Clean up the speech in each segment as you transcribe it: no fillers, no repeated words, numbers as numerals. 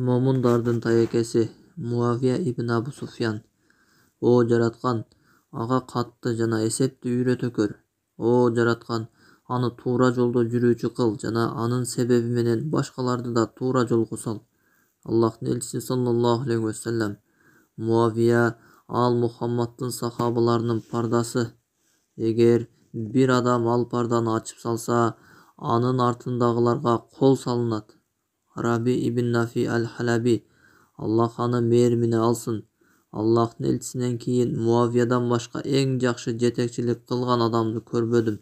Момундардын таекеси Муавия ибн Абу Суфьян: О жараткан, ага катты жана эсептүү үйрөтө көр. О жараткан, аны туура жолдо жүрүүчү кыл жана анын себеби менен башкаларды да туура жолго сал. Аллахтын элчиси саллаллаху алейхи вассалам: Муавия ал Мухаммаддын сахабаларынын пардасы. Эгер бир адам ал парданы ачып салса, анын артындагыларга кол салынат. Раби ибн Нафи аль-Халаби, Аллах аны мээримине алсын, Аллахтын элчисинен кийин Муавиядан башка эң жакшы жетекчилик кылган адамды көрбөдүм.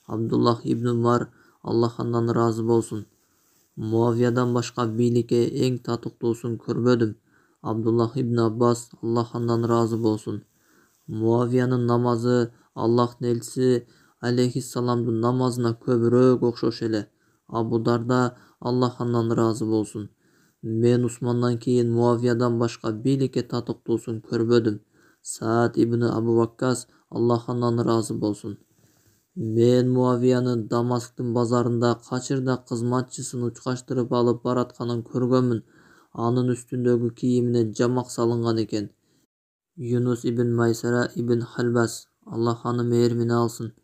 Абдуллах ибн Умар, Аллах андан ыраазы болсун: Муавиядан башка бийликке эң татыктуусун көрбөдүм. Абдуллах ибн Аббас, Аллах андан ыраазы болсун: Муавиянын намазы Аллахтын элчиси алейхиссаламдын намазына көбүрөөк окшош эле. Абу Дарда, Аллах андан ыраазы болсун: Мен Усмандан кийин Муавиядан башка бийликке татыктуусун көрбөдүм. Саад ибн Абу Ваккас, Аллах андан ыраазы болсун: Мен Муавияны Дамасктын базарында качырда кызматчысын учкаштырып алып баратканын көргөнмүн. Анын үстүндөгү кийимине жамак салынган экен. Юнус ибн Майсара ибн Халбас, Аллах аны мээримине алсын: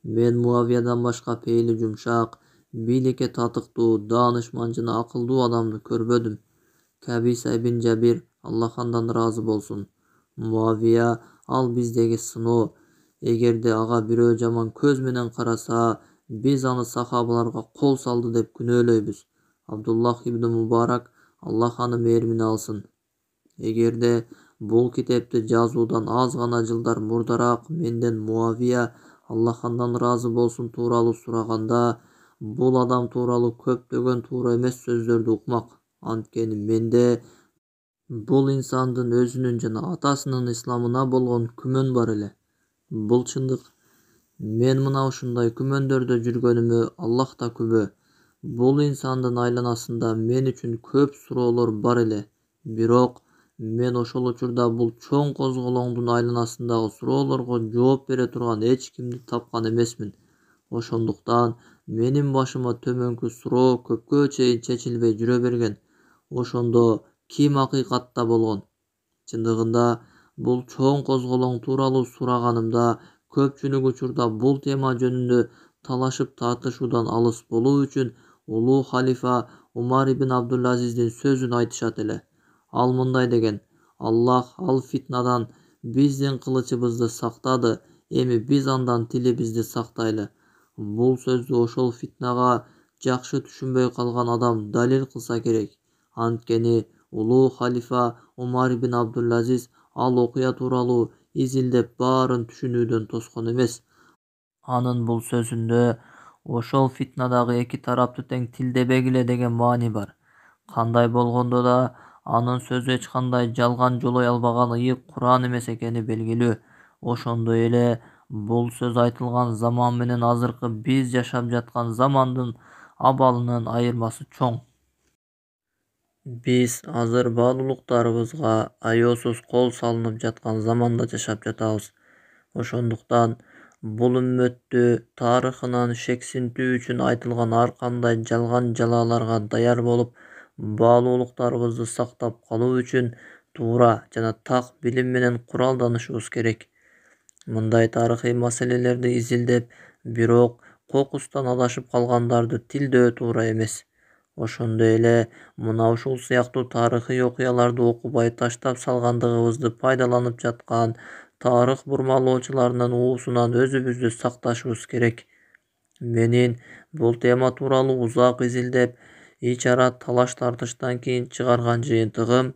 Мен Муавиядан башка пейили жумшак, бийликке татыктуу, даанышман жана акылдуу адамды көрбөдүм. Кабиса ибн Жабир, Аллах андан ыраазы болсун: Муавия ал биздеги сыноо. Эгерде ага бирөө жаман көз менен караса, биз аны сахабаларга кол салды деп күнөөлөйбүз. Абдуллах ибн Мубарак, Аллах аны мээримине алсын: Эгерде бул китепти жазуудан аз гана жылдар мурдараак менден Муавия, Аллах андан ыраазы болсун, тууралуу сураганда, бул адам тууралуу көптөгөн туура эмес сөздөрдү укмак. Анткени менде бул инсандын өзүнүн жана атасынын исламына болгон күмөн бар эле. Бул чындык. Мен мына ушундай күмөндөрдө жүргөнүмө Аллах да күбө. Бул инсандын айланасында мен үчүн көп суроолор бар эле. Бирок мен ошол учурда бул чоң козголоңдун айланасындагы суроолорго жооп бере турган эч кимди тапкан эмесмин. Ошондуктан менин башыма төмөнкү суроо көпкө чейин чечилбей жүрө берген. Ошондо ким акыйкатта болгон? Чындыгында бул чоң козголоң тууралуу сураганымда көпчүлүк учурда бул тема жөнүндө талашып тартышуудан алыс болуу үчүн улуу халифа Умар ибн Абдул-Азиздин сөзүн айтышат эле. Ал мындай деген: Аллах ал фитнадан биздин кылычыбызды сактады, эми биз андан тилибизди сактайлы. Бул сөздү ошол фитнага жакшы түшүнбөй калган адам далил кылса керек. Анткени улуу халифа Умар ибн Абдул-Азиз ал окуя тууралуу изилдеп баарын түшүнүүдөн тоскон эмес. Анын бул сөзүндө ошол фитнадагы эки тарапты тең тилдебегиле деген маани бар. Кандай болгондо да анын сөзү эч кандай жалган жолой албаган ыйык Куран эмес экени белгилүү. Ошондой эле бул сөз айтылган заман менен азыркы биз жашап жаткан замандын абалынын айырмасы чоң. Биз азыр баалуулуктарыбызга аяосуз кол салынып жаткан заманда жашап жатабыз. Ошондуктан бул үммөттү тарыхынан шексинтүү үчүн айтылган ар кандай жалган жалааларга даяр болуп, баалуулуктарыбызды сактап калуу үчүн туура жана так билим менен куралданышыбыз керек. Мындай тарыхый маселелерди изилдеп, бирок кокустан адашып калгандарды тилдөө туура эмес. Ошондой эле мына ушул сыяктуу тарыхый окуяларды окубай таштап салгандыгыбызды пайдаланып жаткан тарых бурмалоочуларынын уусунан өзүбүздү сакташыбыз керек. Менин бул тема тууралуу узак изилдеп, ич-ара талаш тартыштан кийин чыгарган жыйынтыгым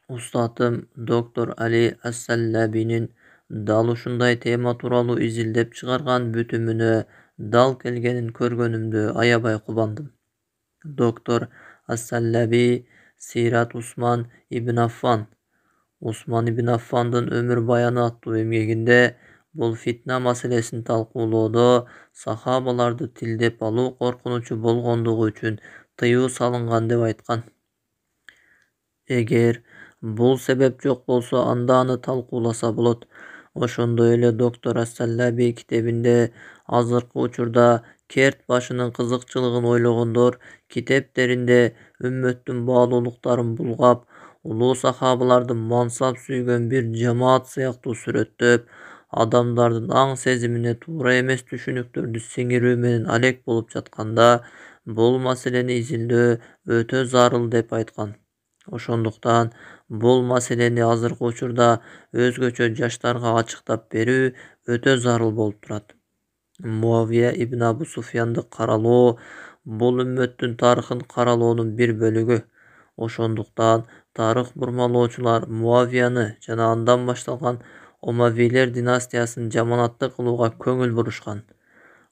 устатым доктор Али Ас-Саллабинин дал ушундай тема тууралуу изилдеп чыгарган бүтүмүнө дал келгенин көргөнүмдө аябай кубандым. Доктор Ас-Саллаби Сират Усман ибн Аффан, Усман ибн Аффандын өмүр баяны аттуу эмгегинде бул фитна маселесин талкуулоодо сахабаларды тилдеп алуу коркунучу болгондугу үчүн тыюу салынган деп айткан. Эгер бул себеп жок болсо, анда аны талкууласа болот. Ошондой эле доктор Ас-Саллаби китебинде азыркы учурда керт башынын кызыкчылыгын ойлогондор китептеринде ümmöттүн баалуулуктарын булгап, улуу сахабаларды мансап сүйгөн бир жамаат сыяктуу сүрөттөп, адамдардын аң сезимине туура эмес түшүнүктөрдү сиңирүү менен алек болуп жатканда, бул маселени изилдөө өтө зарыл деп айткан. Ошондуктан бул маселени азыркы учурда өзгөчө жаштарга ачыктап берүү өтө зарыл болуп турат. Муавия ибн Абу Суфьянды каралоо бул үммөттүн тарыхын каралоонун бир бөлүгү. Ошондуктан тарых бурмалоочулар Муавияны жана андан башталган Омавилер династиясын жаманатты кылууга көңүл бурушкан.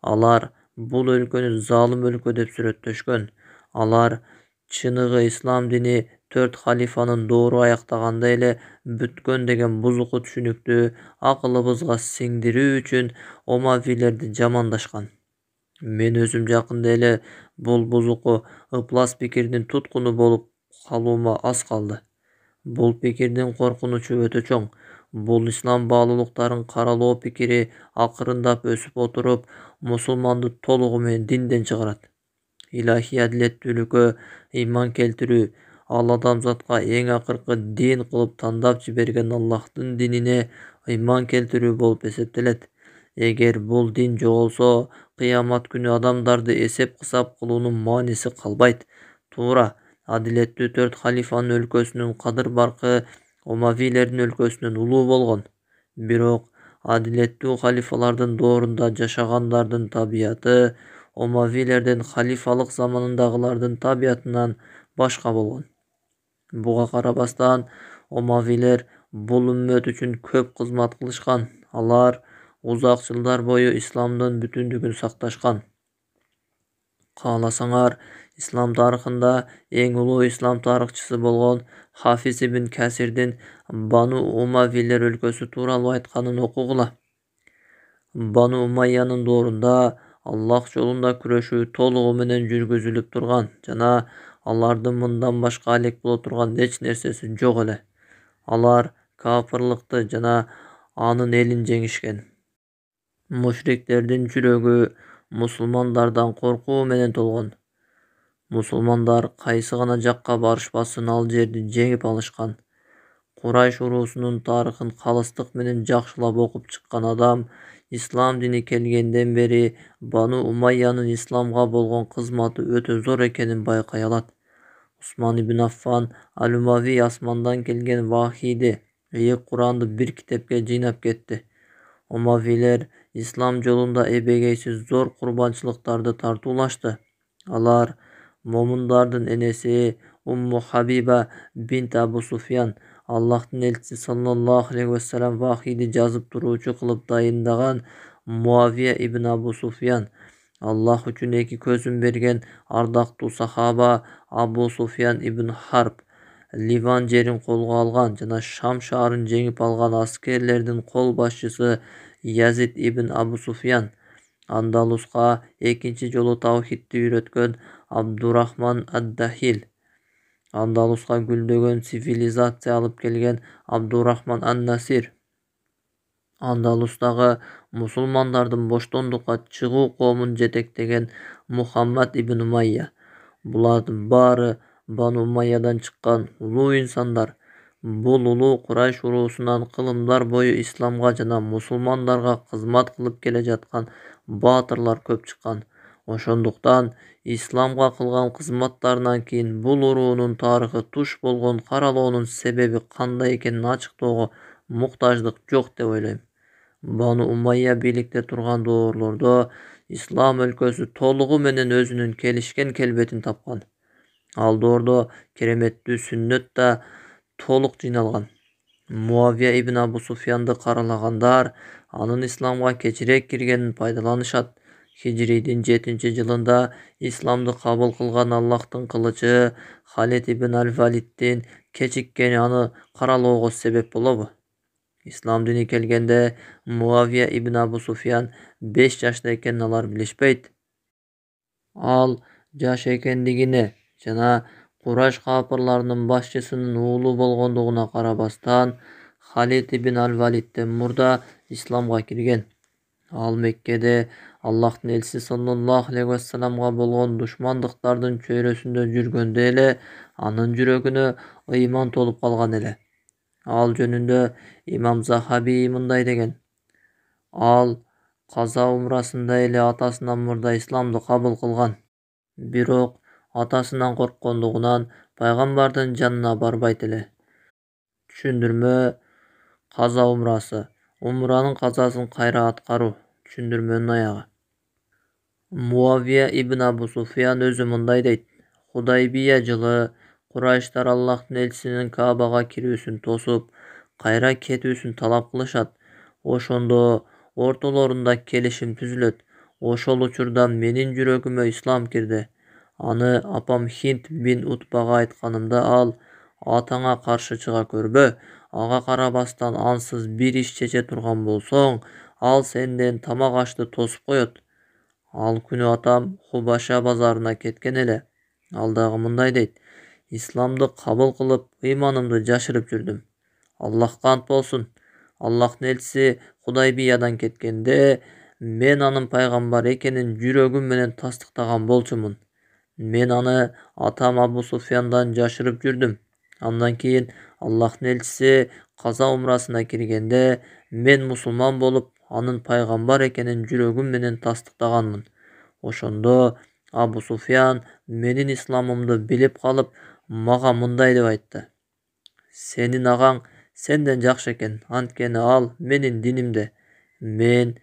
Алар бул өлкөнү залым өлкө деп сүрөттөшкөн. Алар чыныгы ислам дини 4 халифанын доору аяктаганда эле бүткөн деген бузуку түшүнүктү акылыбызга сиңдирүү үчүн Омавилерди жамандашкан. Мен өзүм жакында эле бул бузуку ыплас пикирдин туткуну болуп калуума аз калды. Бул пикирдин коркунучу өтө чоң. Бул ислам баалуулуктарын каралоо пикири акырындап өсүп отуруп, мусулманды толугу менен динден чыгарат. Илахий адилеттүүлүккө ыйман келтирүү, ал адамзатка эң акыркы дин кылып тандап жиберген Аллахтын динине ыйман келтирүү болуп эсептелет. Эгер бул дин жоголсо, кыямат күнү адамдарды эсеп-кысап кылуунун мааниси калбайт. Туура, адилеттүү 4 халифанын өлкөсүнүн кадыр-баркы Омавилердин өлкөсүнөн улуу болгон. Бирок адилеттүү халифалардын доорунда жашагандардын табияты Омавилердин халифалык заманындагылардын табиятынан башка болгон. Буга карабастан Омавилер бул үммөт үчүн көп кызмат кылышкан. Алар узак жылдар бою исламдын бүтүндүгүн сакташкан. Кааласаңар, ислам тарыхында эң улуу ислам тарыхчысы болгон Хафиз ибн Касирдин Бану Умавилер өлкөсү тууралуу айтканын окугула. Бану Умайянын доорунда Аллах жолунда күрөшүү толугу менен жүргүзүлүп турган жана алардын мындан башка алек боло турган эч нерсеси жок эле. Алар кафырлыкты жана анын элин жеңишкен. Мушриктердин жүрөгү мусулмандардан коркуу менен толгон. Мусулмандар кайсы гана жакка барышпасын ал жерди жеңип алышкан. Курайш уруусунун тарыхын калыстык менен жакшылап окуп чыккан адам ислам дини келгенден бери Бану Умайянын исламга болгон кызматы өтө зор экенин байкай алат. Усман ибн Аффан Аль-Умави асмандан келген вахийди, Куранды бир китепке жыйнап кетти. Омавилер ислам жолунда эбегейсиз зор курбанчылыктарды тартуулашты. Алар момундардын энеси Умму Хабиба бинт Абу Суфьян Аллахтын элчиси саллаллаху алейхи вассалам вахийди жазып туруучу кылып дайындаган Муавия ибн Абу Суфьян, Аллах үчүн эки көзүн берген ардактуу сахаба Абу Суфьян ибн Харб, Ливан жерин колго алган жана Шам шаарын жеңип алган аскерлердин кол башчысы Язид ибн Абу Суфьян, Андалуска экинчи жолу таухидти үйрөткөн Абдурахман ад-Дахил, Андалуска гүлдөгөн цивилизация алып келген Абдурахман ан-Насир, Андалустагы мусулмандардын боштондукка чыгуу коомун жетектеген Мухаммад ибн Умайя. Булардын баары Бану Умайядан чыккан улуу инсандар. Бул улуу Курайш уруусунан кылымдар бою исламга жана мусулмандарга кызмат кылып келе жаткан баатырлар көп чыккан. Ошондуктан исламга кылган кызматтарынан кийин бул уруунун тарыхы туш болгон каралоонун себеби кандай экенин ачыктоого муктаждык жок деп ойлойм. Бану Умайя бийликте турган доорлордо ислам өлкөсү толугу менен өзүнүн келишкен келбетин тапкан. Ал доордо кереметтүү сүннөт да толук жыйналган. Муавия ибн Абу Суфьянды каралагандар анын исламга кечирээк киргенин пайдаланышат. Хижрийдин 7-жылында исламды кабыл кылган Аллахтын кылычы Халид ибн Аль-Валиддин кечиккени аны каралоого себеп болобу? Ислам дини келгенде Муавия ибн Абу Суфьян 5 жашта экенин алар билишпейт. Ал жаш экендигине жана Курайш капырларынын башчысынын уулу болгондугуна карабастан Халид ибн Аль-Валидден мурда исламга кирген. Ал Меккеде Аллахтын элчиси саллаллаху алейхи вассаламга болгон душмандыктардын чөйрөсүндө жүргөндө эле анын жүрөгүнө ыйман толуп калган эле. Ал жөнүндө имам Захаби мындай деген: ал каза умрасында эле атасынан мурда исламды кабыл кылган. Бирок атасынан корккондугунан пайгамбардын жанына барбайт эле. Түшүндүрмө: каза умрасы, умранын казасын кайра аткаруу. Түшүндүрмөнүн аягы. Муавия ибн Абу Суфьян өзү мындай дейт: Худайбия жылы Курайштар Аллахтын элчисинин Каабага кирүүсүн тосуп, кайра кетүүсүн талап кылышат. Ошондо ортолорунда келишим түзүлөт. Ошол учурда менин жүрөгүмө ислам кирди. Аны апам Хинт бин Утбага айтканымда ал: атаңа каршы чыга көрбө, ага карабастан ансыз бир иш чече турган болсоң, ал сенден тамак ашты тосуп коет. Ал күнү атам Хубаша базарына кеткен эле. Ал дагы мындай дейт: исламды кабыл кылып, ыйманымды жашырып жүрдүм. Аллахка ант болсун, Аллахтын элчиси Худайбиядан кеткенде мен анын пайгамбар экенин жүрөгүм менен тастыктаган болчумун. Мен аны атам Абу Суфьяндан жашырып жүрдүм. Андан кийин Аллахтын элчиси каза умрасына киргенде мен мусулман болуп, анын пайгамбар экенин жүрөгүм менен тастыктаганмын. Ошондо Абу Суфьян менин исламымды билип калып, мага мындай деп айтты: сенин агаң сенден жакшы экен, анткени ал менин динимде. Мен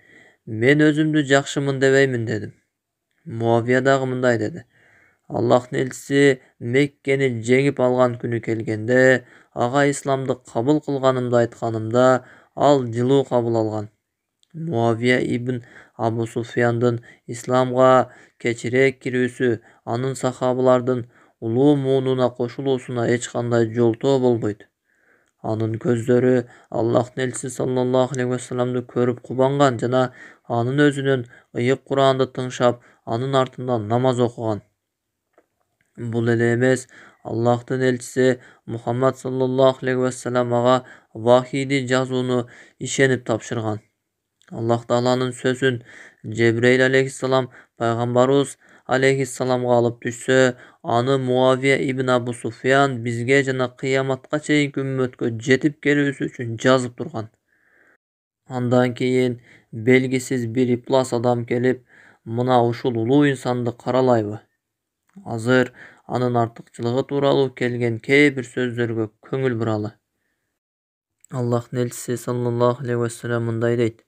өзүмдү жакшымын дебеймин дедим. Муавия дагы мындай деди: Аллахтын элчиси Меккени жеңип алган күнү келгенде, ага исламды кабыл кылганымды айтканымда, ал жылуу кабыл алган. Муавия ибн Абу Суфьяндын исламга кечирээк кирүүсү анын сахабалардын улуу муунуна кошулуусуна эч кандай жолтоо болбойт. Анын көздөрү Аллахтын элчиси саллаллаху алейхи вассаламды көрүп кубанган жана анын өзүнөн ыйык Куранды тыңшап, анын артынан намаз окуган. Бул эле эмес, Аллахтын элчиси Мухаммад саллаллаху алейхи вассалам ага вахийди жазууну ишенип тапшырган. Аллах Тааланын сөзүн Жебрейил алейхиссалам пайгамбарыбыз алейхиссаламга алып түшсө, аны Муавия ибн Абу Суфьян бизге жана кыяматка чейинки үммөткө жетип келүүсү үчүн жазып турган. Андан кийин белгисиз бир иплас адам келип, мына ушул улуу инсанды каралайбы? Азыр анын артыкчылыгы тууралуу келген кээ бир сөздөргө көңүл буралы. Аллахтын элчиси саллаллаху алейхи вассалам мындай дейт: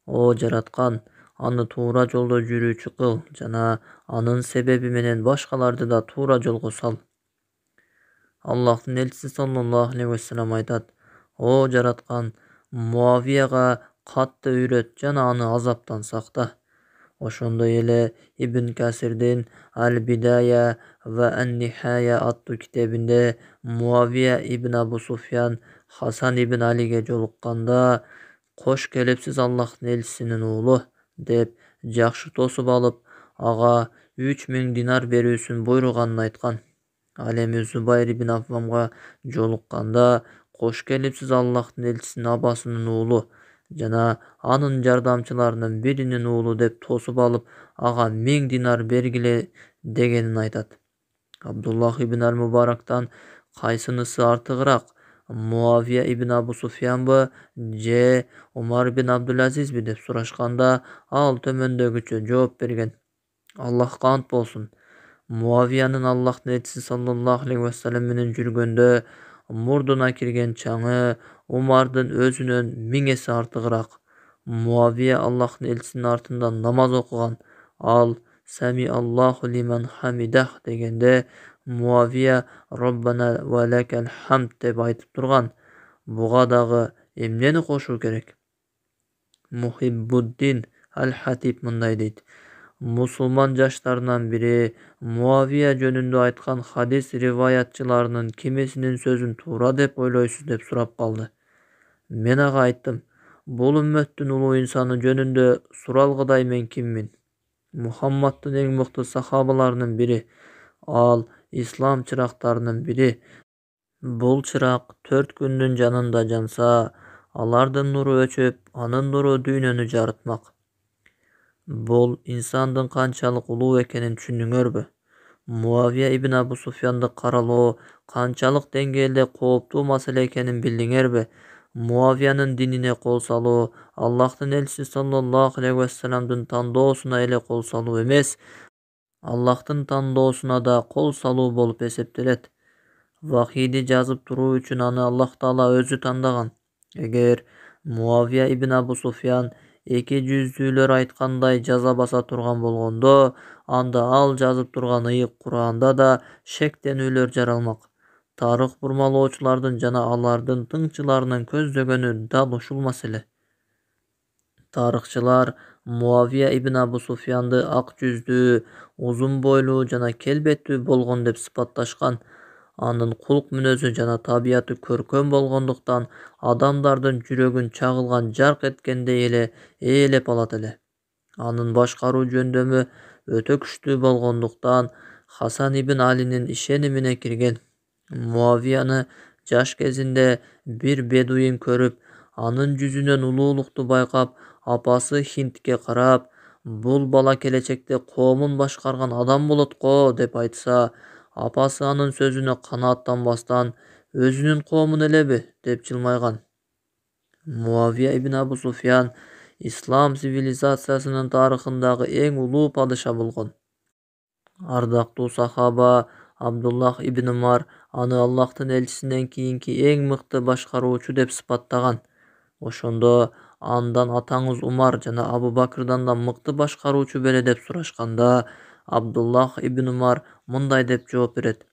О жараткан, аны туура жолдо жүрүүчү кыл жана анын себеби менен башкаларды да туура жолго сал. Аллахтын элчиси саллаллаху алейхи вассалам айтат: О жараткан, Муавияга катты үйрөт жана аны азаптан сакта. Ошондой эле Ибн Касирдин Аль-Бидая ва Ан-Нихая аттуу китебинде Муавия ибн Абу Суфьян Хасан ибн Алиге жолукканда кош келипсиз Аллахтын элчисинин уулу деп жакшы тосуп алып, ага 3000 динар берүүсүн буйруганын айткан. Ал эми Зубайр ибн Аввамга жолукканда кош келипсиз Аллахтын элчисинин абасынын уулу жана анын жардамчыларынын биринин уулу деп тосуп алып, ага 1000 динар бергиле дегенин айтат. Абдуллах ибн Аль-Мубарактан кайсынысы артыгыраак, Муавия ибн Абу Суфьянбы же Умар ибн Абдул-Азизби деп сурашканда, ал төмөндөгүчө жооп берген: Аллахка ант болсун, Муавиянын Аллахтын элчиси саллаллаху алейхи вассалам менен жүргөндө мурдуна кирген чаңы Умардын өзүнөн 1000 эсе артыгыраак. Муавия Аллахтын элчисинин артынан намаз окуган. Ал Сами Аллаху лиман хамидах дегенде Муавия Роббана ва лакал хамд деп айтып турган. Буга дагы эмнени кошуу керек? Мухиббуддин Аль-Хатиб мындай дейт: мусулман жаштарынан бири Муавия жөнүндө айткан хадис риваятчыларынын кимисинин сөзүн туура деп ойлойсуз деп сурап калды. Мен ага айттым: бул үммөттүн улуу инсаны жөнүндө суралгыдай мен киммин? Мухаммаддын эң мыкты сахабаларынын бири. Ал ислам чырактарынын бири. Бул чырак 4 күндүн жанында жанса, алардын нуру өчүп, анын нуру дүйнөнү жарытмак. Бул инсандын канчалык улуу экенин түшүндүңөрбү? Муавия ибн Абу Суфьянды каралоо канчалык деңгээлде кооптуу маселе экенин билдиңерби? Муавиянын динине кол салуу Аллахтын элчиси саллаллаху алейхи вассаламдын тандоосуна эле кол салуу эмес, Аллахтын тандоосуна да кол салуу болуп эсептелет. Вахийди жазып туруу үчүн аны Аллах Таала өзү тандаган. Эгер Муавия ибн Абу Суфьян эки жүздүүлөр айткандай жаза баса турган болгондо, анда ал жазып турган ыйык Куранда да шектенүүлөр жаралмак. Тарых бурмалоочулардын жана алардын тыңчыларынын көздөгөнү дал ушул маселе. Тарыхчылар Муавия ибн Абу Суфьянды ак жүздүү, узун бойлуу жана келбеттүү болгон деп сыпатташкан. Анын кулк мүнөзү жана табияты көркөм болгондуктан адамдардын жүрөгүн чагылган жарк эткендей эле ээлеп алат эле. Анын башкаруу жөндөмү өтө күчтүү болгондуктан Хасан ибн Алинин ишенимине кирген. Муавияны жаш кезинде бир бедуин көрүп, анын жүзүнөн улуулукту байкап, апасы Хиндке карап, бул бала келечекте коомун башкарган адам болот го деп айтса, апасы анын сөзүнө канааттанбастан, өзүнүн коомун элеби деп жылмайган. Муавия ибн Абу Суфьян ислам цивилизациясынын тарыхындагы эң улуу падыша болгон. Ардактуу сахаба Абдуллах ибн Умар аны Аллахтын элчисинен кийинки эң мыкты башкаруучу деп сыпаттаган. Ошондо андан атаңыз Умар жана Абу Бакырдан да мыкты башкаруучу беле деп сурашканда, Абдуллах ибн Умар мындай деп жооп берет: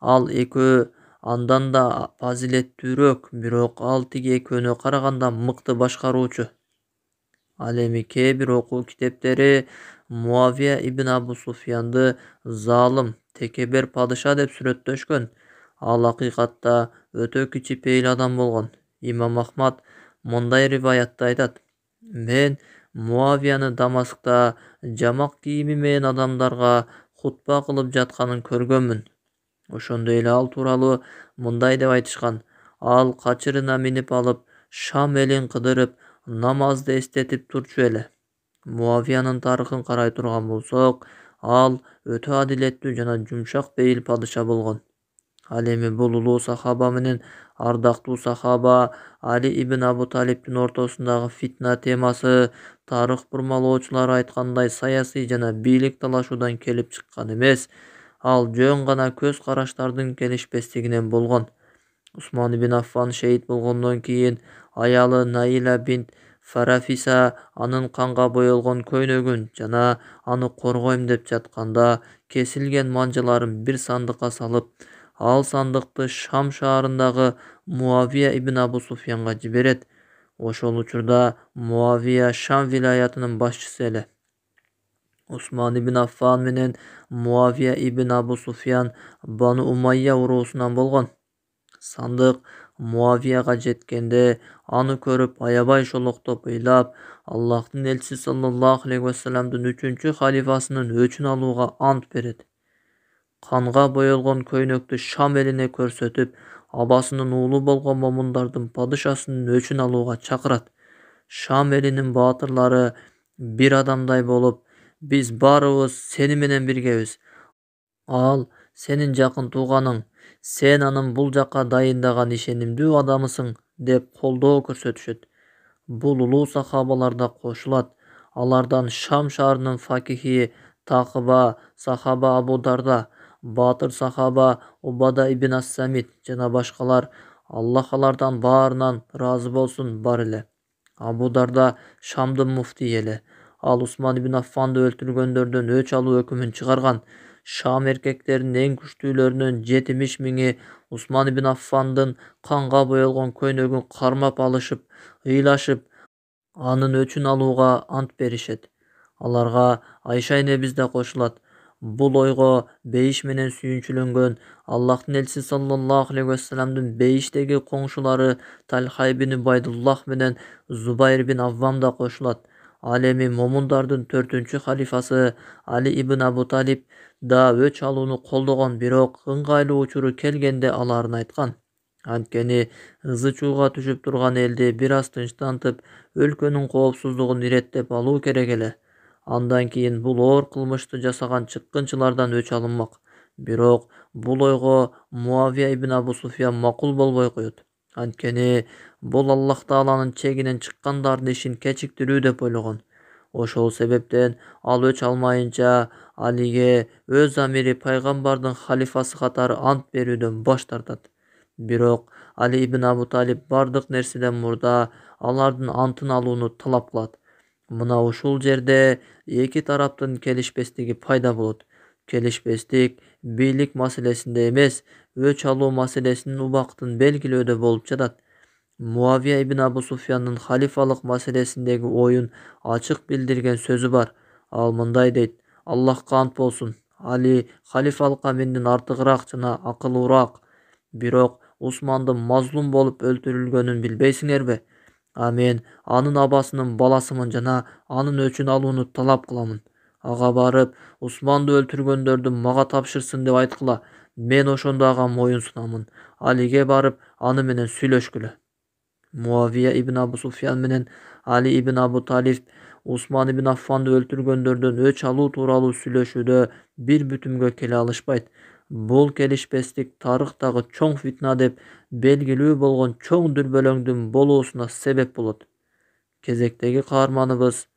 ал экөө андан да фазилеттүүрөөк, бирок ал тиги экөөнө караганда мыкты башкаруучу. Ал эми кээ бир окуу китептери Муавия ибн Абу Суфьянды залым, текебер падыша деп сүрөттөшкөн. Ал акыйкатта өтө кичипейил адам болгон. Имам Ахмад мындай риваятта айтат: мен Муавияны Дамаскта жамак кийими менен адамдарга хутба кылып жатканын көргөнмүн. Ошондо эле ал тууралуу мындай деп айтышкан: ал качырына минип алып, Шам элин кыдырып, намазды эстетип турчу эле. Муавиянын тарыхын карай турган болсок, ал өтө адилеттүү жана жумшак бейил падыша болгон. Ал эми бул улуу сахаба менен ардактуу сахаба Али ибн Абу Талиптин ортосундагы фитна темасы тарых бурмалоочулар айткандай саясий жана бийлик талашуудан келип чыккан эмес, ал жөн гана көз караштардын келишпестигинен болгон. Усман ибн Аффан шейит болгондон кийин аялы Наиля бинт Фарафиса анын канга боелгон көйнөгүн жана аны коргойм деп жатканда кесилген манжаларын бир сандыкка салып, ал сандыкты Шам шаарындагы Муавия ибн Абу Суфьянга жиберет. Ошол учурда Муавия Шам вилаятынын башчысы эле. Усман ибн Аффан менен Муавия ибн Абу Суфьян Бану Умайя уруусунан болгон. Сандык Муавияга жеткенде аны көрүп аябай шолоктоп ыйлап, Аллахтын элчиси саллаллаху алейхи вассаламдын 3-чү халифасынын өчүн алууга ант берет. Канга боелгон көйнөктү Шам элине көрсөтүп, абасынын уулу болгон момундардын падышасынын өчүн алууга чакырат. Шам элинин баатырлары бир адамдай болуп, биз баарыбыз сени менен биргебиз. Ал сенин жакын тууганың, сен анын бул жакка дайындаган ишенимдүү адамысың деп колдоо көрсөтүшөт. Бул улуу сахабалар да кошулат. Алардан Шам шаарынын факихи Такыба сахаба Абу Дарда, баатыр сахаба Убада ибн Ас-Самит жана башкалар, Аллах алардан баарынан ыраазы болсун, бар эле. Абу Дарда Шамдын муфтийи эле. Ал Усман ибн Аффанды өлтүргөндөрдөн өч алуу өкүмүн чыгарган. Шам эркектеринин эң күчтүүлөрүнүн 70 миңи Усман ибн Аффандын канга боелгон көйнөгүн кармап алышып, ыйлашып, анын өчүн алууга ант беришет. Аларга Айша энебиз да кошулат. Бул ойго бейиш менен сүйүнчүлөнгөн Аллахтын элчиси саллаллаху алейхи вассаламдын бейиштеги коңшулары Талха ибн Убайдуллах менен Зубайр ибн Аввам да кошулат. Ал эми момундардын 4-чү халифасы Али ибн Абу Талиб да өч алууну колдогон, бирок ыңгайлуу учуру келгенде аларын айткан. Анткени ызы-чууга түшүп турган элди бир аз тынчтантып, өлкөнүн коопсуздугун иреттеп алуу керек эле. Андан кийин бул оор кылмышты жасаган чыккынчылардан өч алынмак. Бирок бул ойго Муавия ибн Абу Суфьян макул болбой коет. Анткени бул Аллах Тааланын чегинен чыккандардын ишин кечиктирүү деп ойлогон. Ошол себептен ал өч алмайынча Алиге өз амири пайгамбардын халифасы катары ант берүүдөн баш тартат. Бирок Али ибн Абу Талиб бардык нерседен мурда алардын антын алууну талап кылат. Мына ушул жерде эки тараптын келишпестиги пайда болот. Келишпестик бийлик маселесинде эмес, өч алуу маселесинин убактын белгилөөдө болуп жатат. Муавия ибн Абу Суфьяндын халифалык маселесиндеги оюн ачык билдирген сөзү бар. Ал мындай дейт: Аллахка ант болсун, Али халифалыкка менден артыгыраак жана акылуураак. Бирок Усманды мазлум болуп өлтүрүлгөнүн билбейсиңерби? Мен анын абасынын баласымын жана анын өчүн алууну талап кыламын. Ага барып, Усманды өлтүргөндөрдү мага тапшырсын деп айткыла. Мен ошондо ага моюн сунамын. Алиге барып, аны менен сүйлөшкүлө. Муавия ибн Абу Суфьян менен Али ибн Абу Талиб Усман ибн Аффанды өлтүргөндөрдөн өч алуу тууралуу сүйлөшүүдө бир бүтүмгө келе алышпайт. Бул келишпестик тарыхтагы чоң фитна деп белгилүү болгон чоң дүрбөлөңдүн болуусуна себеп болот. Кезектеги каарманыбыз